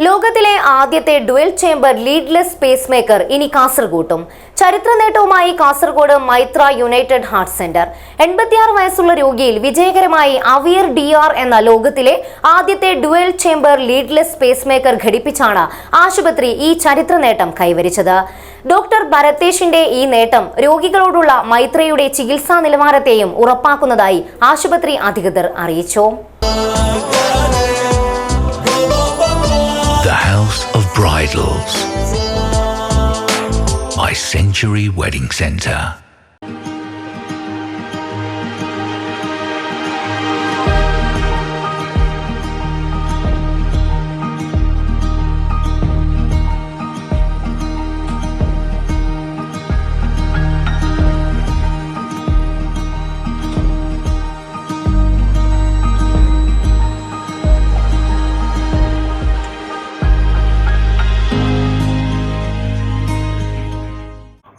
ലോകത്തിലെ ആദ്യത്തെ dual chamber leadless pacemaker ഇനി കാസർഗോട്ടും. ചരിത്ര നേട്ടവുമായി Kasaragod Maitra united heart centre. 86 വയസ്സുള്ള രോഗിയിൽ വിജയകരമായി അവിയർ DR എന്ന ലോകത്തിലെ ആദ്യത്തെ dual chamber leadless pacemaker ഘടിപ്പിച്ചാണ് ആശുപത്രി ഈ ചരിത്ര നേട്ടം കൈവരിച്ചത്. ഡോക്ടർ ഭരതേഷിന്റെ ഈ നേട്ടം രോഗികളോടുള്ള മൈത്രയുടെ ചികിത്സാ നിലവാരത്തെയും ഉറപ്പാക്കുന്നതായി ആശുപത്രി അധികൃതർ അറിയിച്ചു. The House of Bridals, My Century Wedding Center.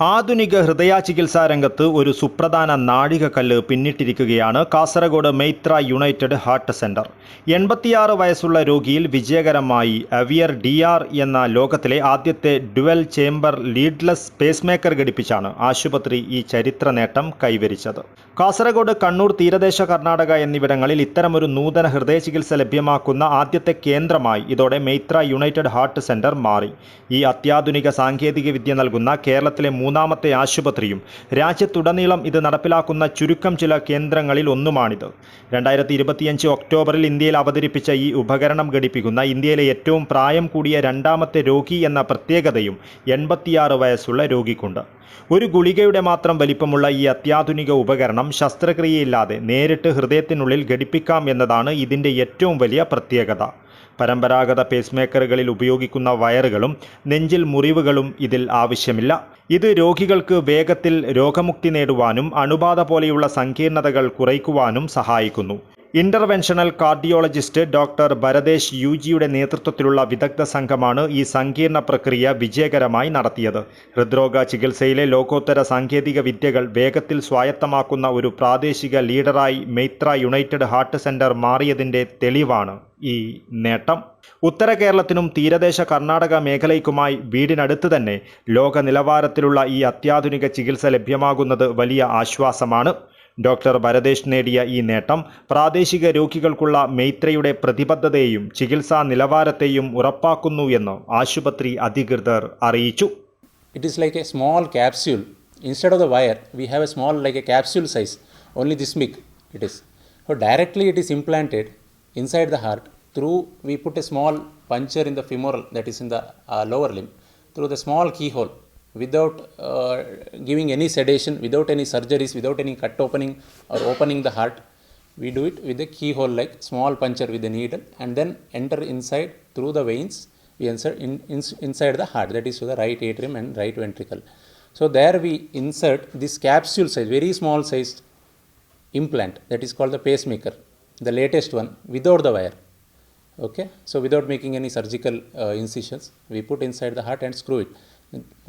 ആധുനിക ഹൃദയ ചികിത്സാ രംഗത്ത് ഒരു സുപ്രധാന നാഴികക്കല്ല് പിന്നിട്ടിരിക്കുകയാണ് Kasaragod Maitra united heart centre. 86 വയസ്സുള്ള രോഗിയിൽ വിജയകരമായി അവിയർ DR എന്ന ലോകത്തിലെ ആദ്യത്തെ dual chamber leadless pacemaker ഘടിപ്പിച്ചാണ് ആശുപത്രി ഈ ചരിത്ര നേട്ടം കൈവരിച്ചത്. കാസർഗോഡ്, കണ്ണൂർ, തീരദേശ കർണാടക എന്നിവിടങ്ങളിൽ ഇത്തരമൊരു നൂതന ഹൃദയ ചികിത്സ ലഭ്യമാക്കുന്ന ആദ്യത്തെ കേന്ദ്രമായി ഇതോടെ മൈത്ര യുണൈറ്റഡ് ഹാർട്ട് സെന്റർ മാറി. ഈ അത്യാധുനിക സാങ്കേതിക വിദ്യ നൽകുന്ന കേരളത്തിലെ മൂന്നാമത്തെ ആശുപത്രിയും രാജ്യത്തുടനീളം ഇത് നടപ്പിലാക്കുന്ന ചുരുക്കം ചില കേന്ദ്രങ്ങളിൽ ഒന്നുമാണിത്. 2025 ഒക്ടോബറിൽ ഇന്ത്യയിൽ അവതരിപ്പിച്ച ഈ ഉപകരണം ഘടിപ്പിക്കുന്ന ഇന്ത്യയിലെ ഏറ്റവും പ്രായം കൂടിയ രണ്ടാമത്തെ രോഗി എന്ന പ്രത്യേകതയും 86 വയസ്സുള്ള രോഗിക്കുണ്ട്. ഒരു ഗുളികയുടെ മാത്രം വലിപ്പമുള്ള ഈ അത്യാധുനിക ഉപകരണം ശസ്ത്രക്രിയയില്ലാതെ നേരിട്ട് ഹൃദയത്തിനുള്ളിൽ ഘടിപ്പിക്കാം എന്നതാണ് ഇതിൻ്റെ ഏറ്റവും വലിയ പ്രത്യേകത. പരമ്പരാഗത പേസ്മേക്കറുകളിൽ ഉപയോഗിക്കുന്ന വയറുകളും നെഞ്ചിൽ മുറിവുകളും ഇതിൽ ആവശ്യമില്ല. ഇത് രോഗികൾക്ക് വേഗത്തിൽ രോഗമുക്തി നേടുവാനും അണുബാധ പോലെയുള്ള സങ്കീർണതകൾ കുറയ്ക്കുവാനും സഹായിക്കുന്നു. ഇന്റർവെൻഷണൽ കാർഡിയോളജിസ്റ്റ് ഡോക്ടർ ഭരതേഷ് UGയുടെ നേതൃത്വത്തിലുള്ള വിദഗ്ധ സംഘമാണ് ഈ സങ്കീർണ പ്രക്രിയ വിജയകരമായി നടത്തിയത്. ഹൃദ്രോഗ ചികിത്സയിലെ ലോകോത്തര സാങ്കേതിക വിദ്യകൾ വേഗത്തിൽ സ്വായത്തമാക്കുന്ന ഒരു പ്രാദേശിക ലീഡറായി മൈത്ര യുണൈറ്റഡ് ഹാർട്ട് സെന്റർ മാറിയതിൻ്റെ തെളിവാണ് ഈ നേട്ടം. ഉത്തര കേരളത്തിനും തീരദേശ കർണാടക മേഖലയ്ക്കുമായി വീടിനടുത്ത് തന്നെ ലോക നിലവാരത്തിലുള്ള ഈ അത്യാധുനിക ചികിത്സ ലഭ്യമാകുന്നത് വലിയ ആശ്വാസമാണ്. ഡോക്ടർ ഭരതേഷ് നേടിയ ഈ നേട്ടം പ്രാദേശിക രോഗികൾക്കുള്ള മൈത്രയുടെ പ്രതിബദ്ധതയെയും ചികിത്സാ നിലവാരത്തെയും ഉറപ്പാക്കുന്നു എന്ന് ആശുപത്രി അധികൃതർ അറിയിച്ചു. It is like a small capsule. Instead of the wire, we have a small like a capsule size. Only this big it is. So directly it is implanted inside the heart through we put a small puncture in the femoral, that is in the lower limb, through the small keyhole. Without giving any sedation, without any surgeries, without any cut opening or opening the heart, we do it with a keyhole like small puncture with a needle and then enter inside through the veins. We insert inside the heart, that is to the right atrium and right ventricle. So there we insert this capsule size, very small sized implant, that is called the pacemaker, the latest one, without the wire. Okay, so without making any surgical incisions, we put inside the heart and screw it.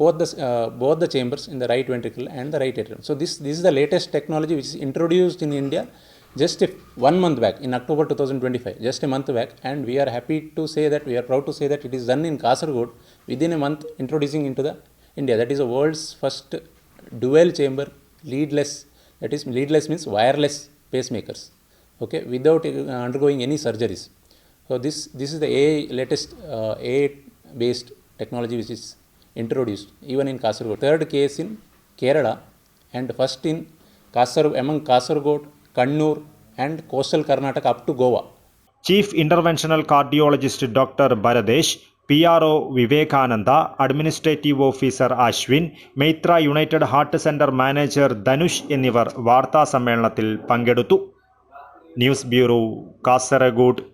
Both the chambers in the right ventricle and the right atrium. So this is the latest technology which is introduced in India just 1 month back, in October 2025, just a month back, and we are happy to say that, we are proud to say that it is done in Kasaragod within a month, introducing into the India. That is the world's first dual chamber leadless, that is leadless means wireless pacemakers, okay, without undergoing any surgeries. So this is the latest AI based technology which is introduced even in Kasaragod. Third case in Kerala and first in among Kasaragod, Kannur and coastal Karnataka up to Goa. Chief Interventional Cardiologist Dr. Bharadesh, PRO Vivekananda, Administrative Officer Ashwin, Mitra United Heart Center Manager Dhanush എന്നിവർ വാർത്താ സമ്മേളനത്തിൽ പങ്കെടുത്തു. News bureau, Kasaragod.